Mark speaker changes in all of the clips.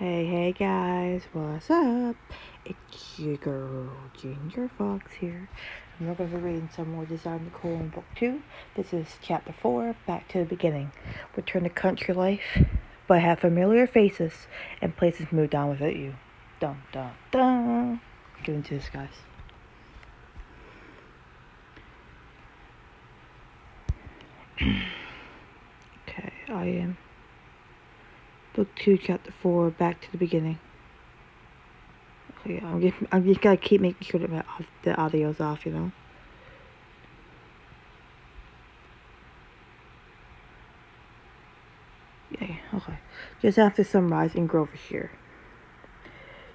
Speaker 1: Hey guys, what's up? It's your girl, Ginger Fox here. And we're going to be reading some more Design Decorum Book 2. This is Chapter 4, Back to the Beginning. Return to country life, but have familiar faces and places moved on without you. Dun dun dun. Get into this, guys. Okay, I am. Book 2, Chapter 4, Back to the Beginning. Okay, I'm just gotta keep making sure that the audio's off, you know? Yeah, okay. Just after sunrise in Grovershire.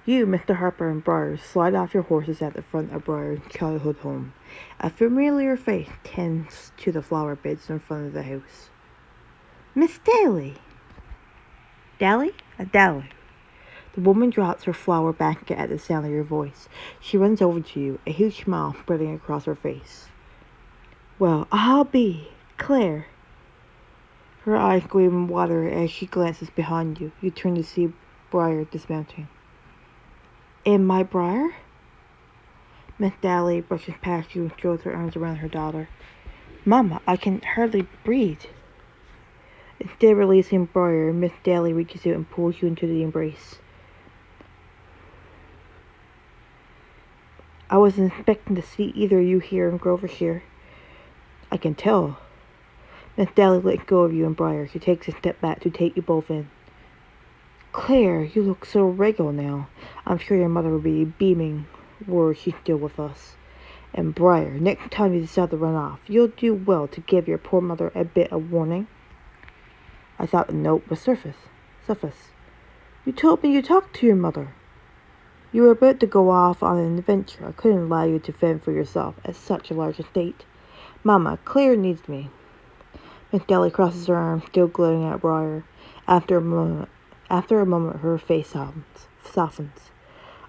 Speaker 1: You, Mr. Harper and Briar, slide off your horses at the front of Briar's childhood home. A familiar face tends to the flower beds in front of the house. Miss Daly! Daly? Daly. The woman drops her flower basket at the sound of your voice. She runs over to you, a huge smile spreading across her face. Well, I'll be Claire. Her eyes gleam water as she glances behind you. You turn to see Briar dismounting. And my Briar? Miss Daly brushes past you and throws her arms around her daughter. Mama, I can hardly breathe. Instead of releasing Briar, Miss Daly reaches out and pulls you into the embrace. I wasn't expecting to see either of you here in Grovershire. I can tell. Miss Daly lets go of you and Briar. She takes a step back to take you both in. Claire, you look so regal now. I'm sure your mother will be beaming were she still with us. And Briar, next time you decide to run off, you'll do well to give your poor mother a bit of warning. I thought the note was surface. You told me you talked to your mother. You were about to go off on an adventure. I couldn't allow you to fend for yourself at such a large estate. Mama, Claire needs me. Miss Daly crosses her arms, still glaring at Briar. After a moment, her face softens.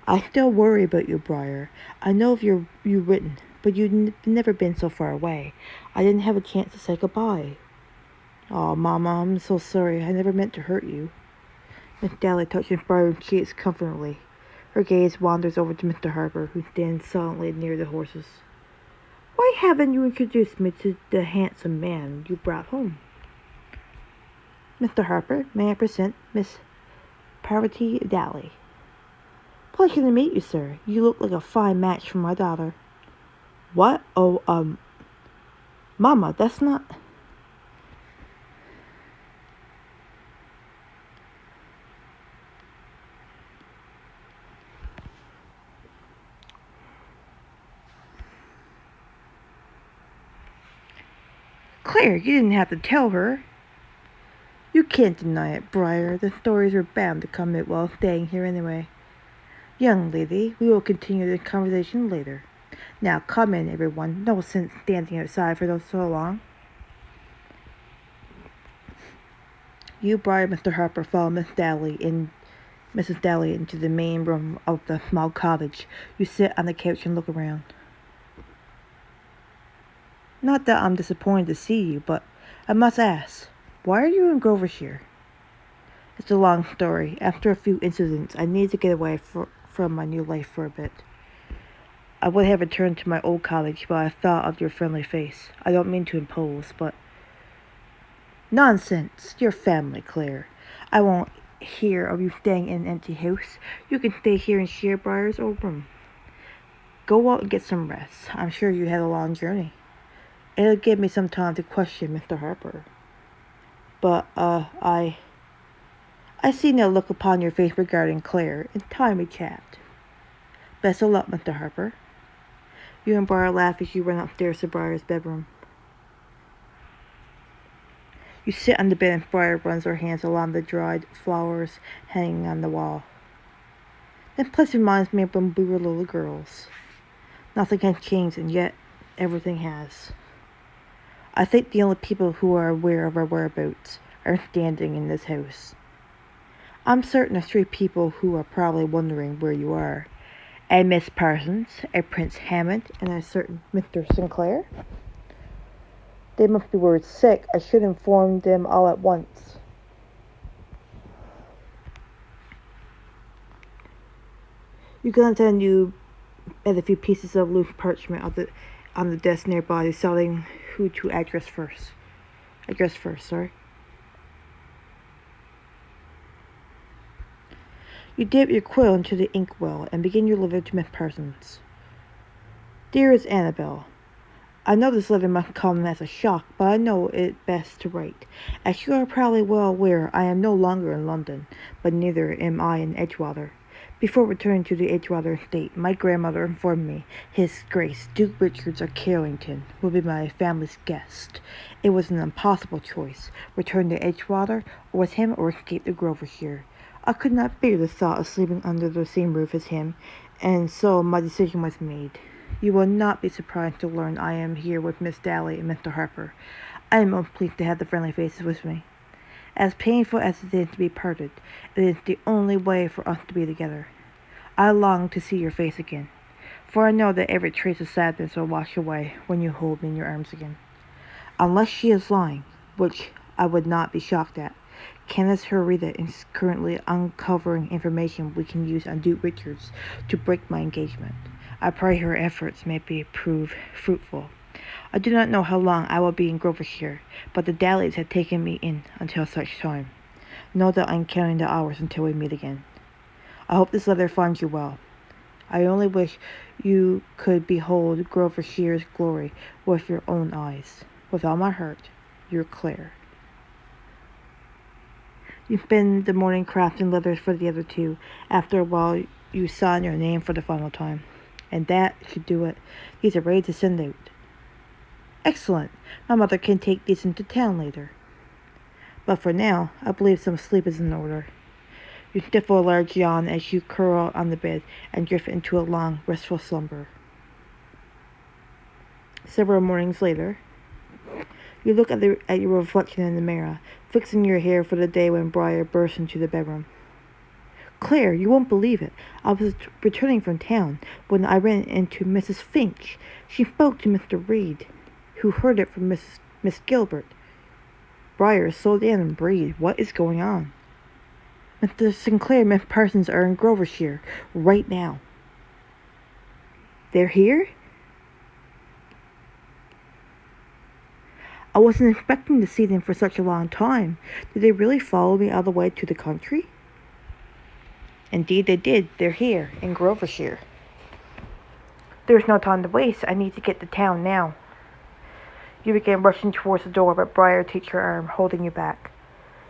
Speaker 1: I still worry about you, Briar. I know you've written, but you've never been so far away. I didn't have a chance to say goodbye. Oh, Mama, I'm so sorry. I never meant to hurt you. Miss Daly touches Briar's cheeks comfortingly. Her gaze wanders over to Mr. Harper, who stands silently near the horses. Why haven't you introduced me to the handsome man you brought home? Mr. Harper, may I present Miss Parvati Daly? Pleasure to meet you, sir. You look like a fine match for my daughter. What? Oh, Mama, that's not... Claire, you didn't have to tell her. You can't deny it, Briar. The stories are bound to come out while staying here anyway. Young lady, we will continue the conversation later. Now come in, everyone. No sense standing outside for so long. You, Briar, and Mr. Harper follow Mrs. Daly into the main room of the small cottage. You sit on the couch and look around. Not that I'm disappointed to see you, but I must ask, why are you in Grovershire? It's a long story. After a few incidents, I needed to get away from my new life for a bit. I would have returned to my old cottage, but I thought of your friendly face. I don't mean to impose, but... Nonsense! Your family, Claire. I won't hear of you staying in an empty house. You can stay here and share Briar's old room. Go out and get some rest. I'm sure you had a long journey. It'll give me some time to question Mr. Harper. But, I see no look upon your face regarding Claire. In time we chat. Best of luck, Mr. Harper. You and Briar laugh as you run upstairs to Briar's bedroom. You sit on the bed and Briar runs her hands along the dried flowers hanging on the wall. That place reminds me of when we were little girls. Nothing has changed, and yet everything has. I think the only people who are aware of our whereabouts are standing in this house. I'm certain of 3 people who are probably wondering where you are. A Miss Parsons, a Prince Hammond, and a certain Mr. Sinclair. They must be worried sick. I should inform them all at once. You glance at a few pieces of loose parchment on the desk nearby, deciding who to address first. Sorry. You dip your quill into the inkwell and begin your letter to Miss Parsons. Dearest Annabel, I know this letter must come as a shock, but I know it best to write. As you are probably well aware, I am no longer in London, but neither am I in Edgewater. Before returning to the Edgewater estate, my grandmother informed me His Grace Duke Richards of Carrington will be my family's guest. It was an impossible choice, return to Edgewater or with him or escape to Grovershire. I could not bear the thought of sleeping under the same roof as him, and so my decision was made. You will not be surprised to learn I am here with Miss Daly and Mr. Harper. I am most pleased to have the friendly faces with me. As painful as it is to be parted, it is the only way for us to be together. I long to see your face again, for I know that every trace of sadness will wash away when you hold me in your arms again. Unless she is lying, which I would not be shocked at, Candace Herrera is currently uncovering information we can use on Duke Richards to break my engagement. I pray her efforts may prove fruitful. I do not know how long I will be in Grovershire, but the Dalys have taken me in until such time. Know that I am counting the hours until we meet again. I hope this letter finds you well. I only wish you could behold Grovershire's glory with your own eyes. With all my heart, your Claire. You spend the morning crafting letters for the other two. After a while, you sign your name for the final time. And that should do it. These are ready to send out. Excellent. My mother can take these into town later. But for now, I believe some sleep is in order. You stifle a large yawn as you curl on the bed and drift into a long, restful slumber. Several mornings later, you look at your reflection in the mirror, fixing your hair for the day when Briar burst into the bedroom. Claire, you won't believe it. I was returning from town when I ran into Mrs. Finch. She spoke to Mr. Reed, who heard it from Miss Gilbert. Briar, slow down and breathe. What is going on? Mr. Sinclair and Miss Parsons are in Grovershire right now. They're here? I wasn't expecting to see them for such a long time. Did they really follow me all the way to the country? Indeed they did. They're here, in Grovershire. There's no time to waste. I need to get to town now. You begin rushing towards the door, but Briar takes your arm, holding you back.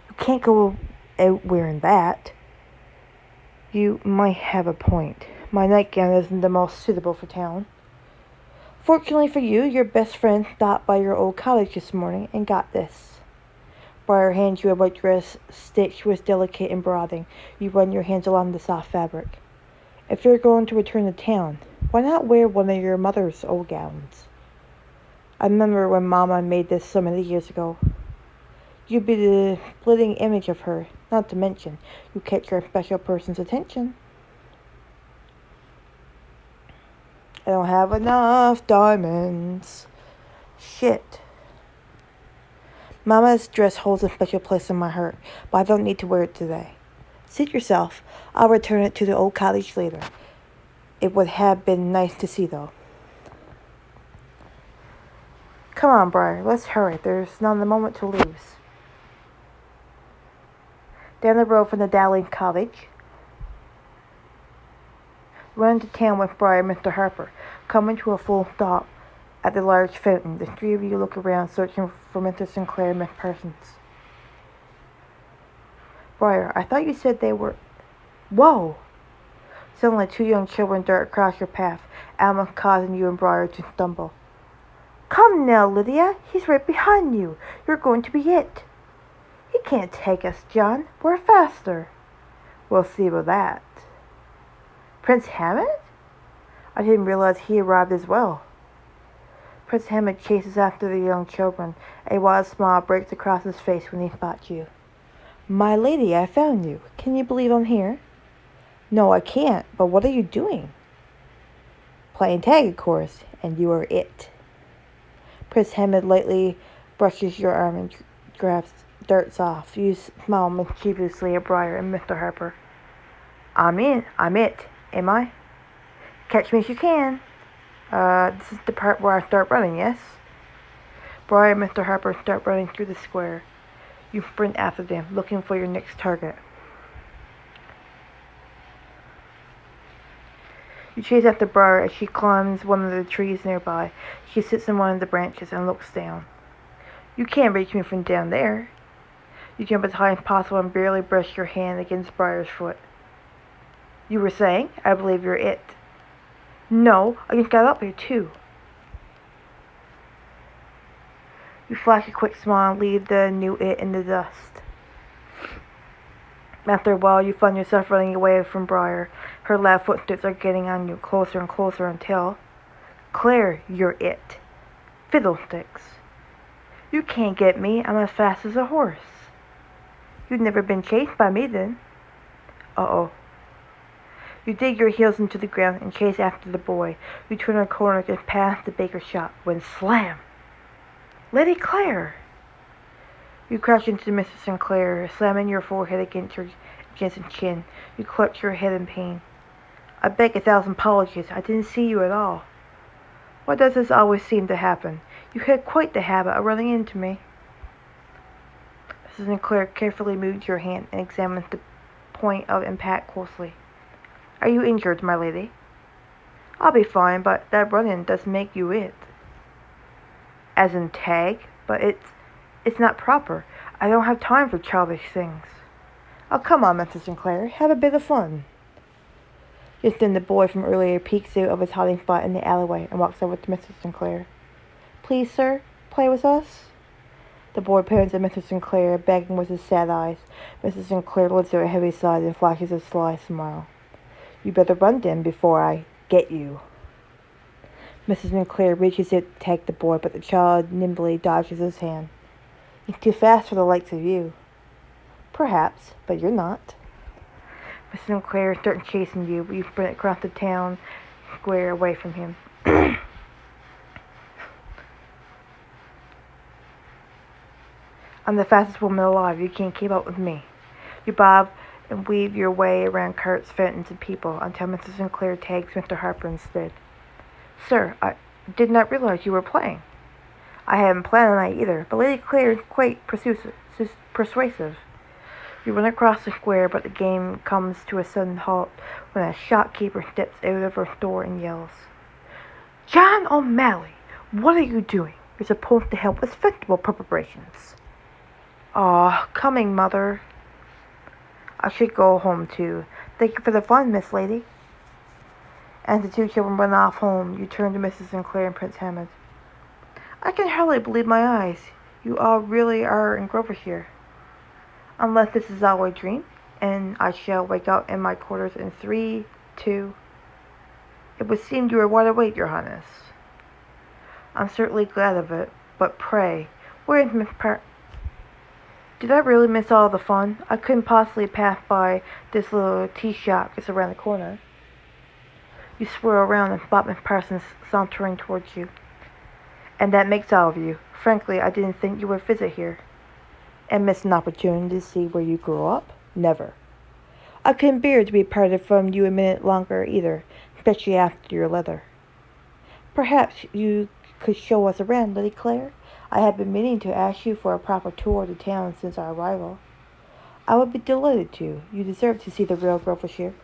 Speaker 1: You can't go out wearing that. You might have a point. My nightgown isn't the most suitable for town. Fortunately for you, your best friend stopped by your old cottage this morning and got this. Briar hands you a white dress stitched with delicate embroidering. You run your hands along the soft fabric. If you're going to return to town, why not wear one of your mother's old gowns? I remember when Mama made this so many years ago. You'd be the splitting image of her, not to mention you catch your special person's attention. I don't have enough diamonds. Shit. Mama's dress holds a special place in my heart, but I don't need to wear it today. Suit yourself. I'll return it to the old cottage later. It would have been nice to see, though. Come on, Briar, let's hurry. There's not a moment to lose. Down the road from the Dowling cottage, run into town with Briar and Mr. Harper. Coming to a full stop at the large fountain, the three of you look around, searching for Mr. Sinclair and Miss Parsons. Briar, I thought you said they were... Whoa! Suddenly, two young children dart across your path, almost causing you and Briar to stumble. Come now, Lydia. He's right behind you. You're going to be it. He can't take us, John. We're faster. We'll see about that. Prince Hammond? I didn't realize he arrived as well. Prince Hammond chases after the young children. A wild smile breaks across his face when he spots you. My lady, I found you. Can you believe I'm here? No, I can't. But what are you doing? Playing tag, of course, and you are it. Prince Hammond lightly brushes your arm and darts off. You smile mischievously at Briar and Mr. Harper. I'm it, am I? Catch me if you can. This is the part where I start running, yes? Briar and Mr. Harper start running through the square. You sprint after them, looking for your next target. You chase after Briar as she climbs one of the trees nearby. She sits in one of the branches and looks down. You can't reach me from down there. You jump as high as possible and barely brush your hand against Briar's foot. You were saying? I believe you're it. No, I just got up here too. You flash a quick smile and leave the new it in the dust. After a while, you find yourself running away from Briar. Her loud footsteps are getting on you, closer and closer until... Claire, you're it. Fiddlesticks. You can't get me. I'm as fast as a horse. You've never been chased by me then. Uh-oh. You dig your heels into the ground and chase after the boy. You turn a corner just past the baker's shop when slam! Lady Claire! You crash into Mrs. Sinclair, slamming your forehead against her chin. You clutch your head in pain. I beg 1,000 apologies. I didn't see you at all. Why does this always seem to happen? You had quite the habit of running into me. Mrs. Sinclair carefully moves your hand and examines the point of impact closely. Are you injured, my lady? I'll be fine, but that run-in does make you it. As in tag? But it's not proper. I don't have time for childish things. Oh, come on, Mrs. Sinclair. Have a bit of fun. Just then the boy from earlier peeks out of his hiding spot in the alleyway and walks over to Mrs. Sinclair. Please, sir, play with us? The boy points at Mrs. Sinclair, begging with his sad eyes. Mrs. Sinclair lifts her heavy sides and flashes a sly smile. You better run then before I get you. Mrs. Sinclair reaches out to take the boy, but the child nimbly dodges his hand. He's too fast for the likes of you. Perhaps, but you're not. Mrs. Sinclair starts chasing you, but you sprint across the town square away from him. I'm the fastest woman alive. You can't keep up with me. You bob and weave your way around carts, fountains, and people until Mrs. Sinclair tags Mr. Harper instead. Sir, I did not realize you were playing. I hadn't planned on that either, but Lady Claire is quite persuasive. You run across the square, but the game comes to a sudden halt when a shopkeeper steps out of her store and yells, John O'Malley, what are you doing? You're supposed to help with festival preparations. Aw, coming, Mother. I should go home, too. Thank you for the fun, Miss Lady. As the two children run off home, you turn to Mrs. Sinclair and Prince Hammond. I can hardly believe my eyes. You all really are in Grovershire. Unless this is all a dream, and I shall wake up in my quarters in 3, 2... It would seem you are wide awake, Your Highness. I'm certainly glad of it, but pray, where is Miss Did I really miss all the fun? I couldn't possibly pass by this little tea shop just around the corner. You swirl around and spot Miss Parsons sauntering towards you. And that makes all of you. Frankly, I didn't think you would visit here. And miss an opportunity to see where you grew up? Never. I couldn't bear to be parted from you a minute longer either, especially after your letter. Perhaps you could show us around, Lady Claire? I have been meaning to ask you for a proper tour of the town since our arrival. I would be delighted to. You deserve to see the real Grovershire.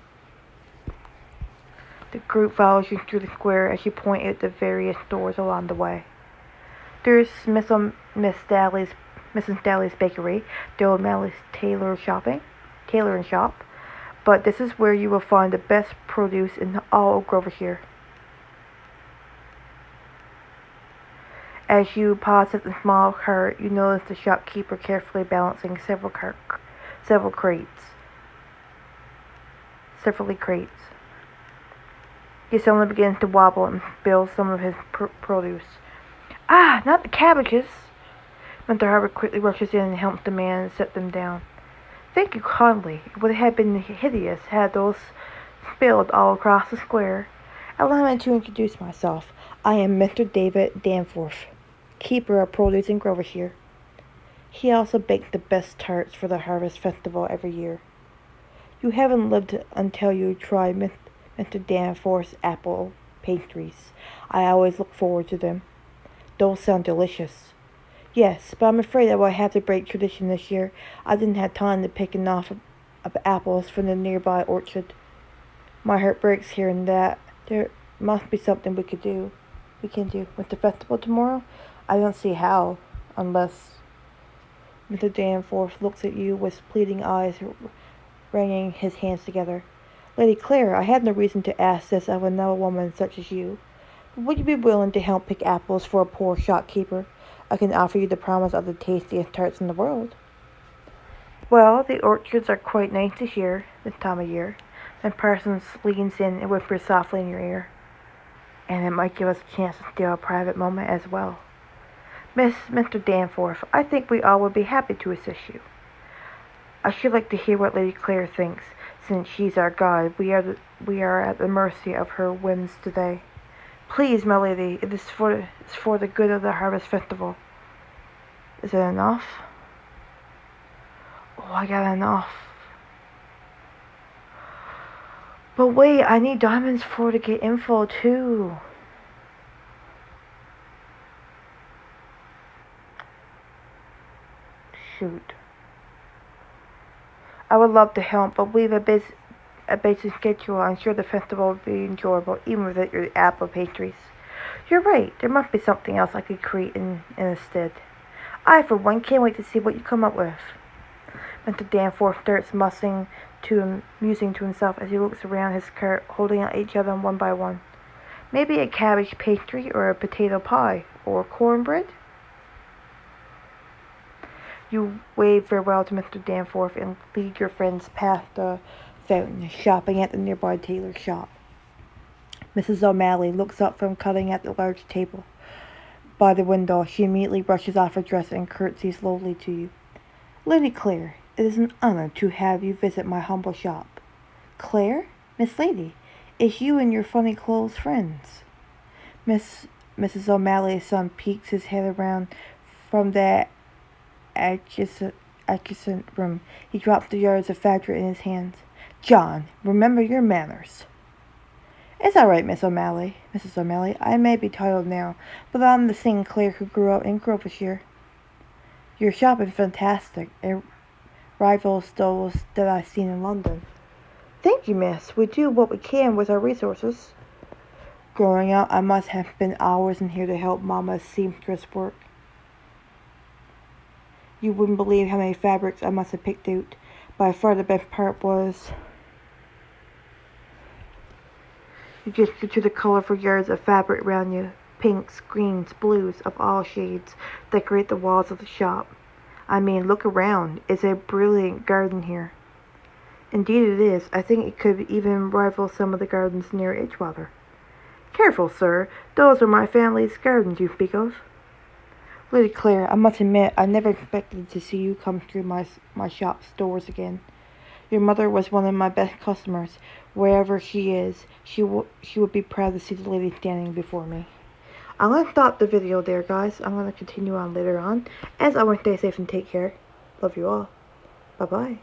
Speaker 1: The group follows you through the square as you point out the various stores along the way. There's Mrs. Daly's bakery, the O'Malley's tailor and shop. But this is where you will find the best produce in all of Grovershire. As you pause at the small cart, you notice the shopkeeper carefully balancing several crates. He suddenly begins to wobble and spill some of his produce. Ah, not the cabbages! Mr. Harper quickly rushes in and helps the man set them down. Thank you kindly. It would have been hideous had those spilled all across the square. Allow me to introduce myself. I am Mr. David Danforth, keeper of produce in Grovershire. He also baked the best tarts for the Harvest Festival every year. You haven't lived until you try Mr. Danforth's apple pastries. I always look forward to them. Those sound delicious. Yes, but I'm afraid I will have to break tradition this year. I didn't have time to pick enough of apples from the nearby orchard. My heart breaks hearing that. There must be something we can do. With the festival tomorrow? I don't see how, unless Mr. Danforth looks at you with pleading eyes, wringing his hands together. Lady Clare, I have no reason to ask this of another woman such as you. But would you be willing to help pick apples for a poor shopkeeper? I can offer you the promise of the tastiest tarts in the world. Well, the orchards are quite nice this year, this time of year. And Parsons leans in and whispers softly in your ear. And it might give us a chance to steal a private moment as well. Mr. Danforth, I think we all would be happy to assist you. I should like to hear what Lady Clare thinks, since she's our guide. We are at the mercy of her whims today. Please, my lady, it is for the good of the harvest festival. Is it enough? Oh, I got enough. But wait, I need diamonds to get info too. Shoot. I would love to help, but we have a busy schedule. I'm sure the festival will be enjoyable, even without your apple pastries. You're right. There must be something else I could create in instead. I, for one, can't wait to see what you come up with. Mr. Danforth starts musing to himself as he looks around his cart, holding out each other one by one. Maybe a cabbage pastry, or a potato pie, or cornbread? You wave farewell to Mr. Danforth and lead your friends past the fountain, shopping at the nearby tailor's shop. Mrs. O'Malley looks up from cutting at the large table by the window. She immediately brushes off her dress and curtsies lowly to you. Lady Clare, it is an honor to have you visit my humble shop. Clare? Miss Lady, it's you and your funny clothes friends. Mrs. O'Malley's son peeks his head around from the adjacent room. He drops the yards of fabric in his hands. John, remember your manners. It's all right, Mrs. O'Malley. I may be titled now, but I'm the same Clare who grew up in Gloucestershire. Your shop is fantastic. It rivals those that I've seen in London. Thank you, miss. We do what we can with our resources. Growing up, I must have spent hours in here to help Mama's seamstress work. You wouldn't believe how many fabrics I must have picked out. By far the best part was you just to the colorful yards of fabric around you. Pinks, greens, blues of all shades decorate the walls of the shop. I mean, look around. It's a brilliant garden here. Indeed it is. I think it could even rival some of the gardens near Edgewater. Careful, sir. Those are my family's gardens you speak of. Lady Clare, I must admit, I never expected to see you come through my shop's doors again. Your mother was one of my best customers. Wherever she is, she would be proud to see the lady standing before me. I'm going to stop the video there, guys. I'm going to continue on later on. As always, stay safe and take care. Love you all. Bye-bye.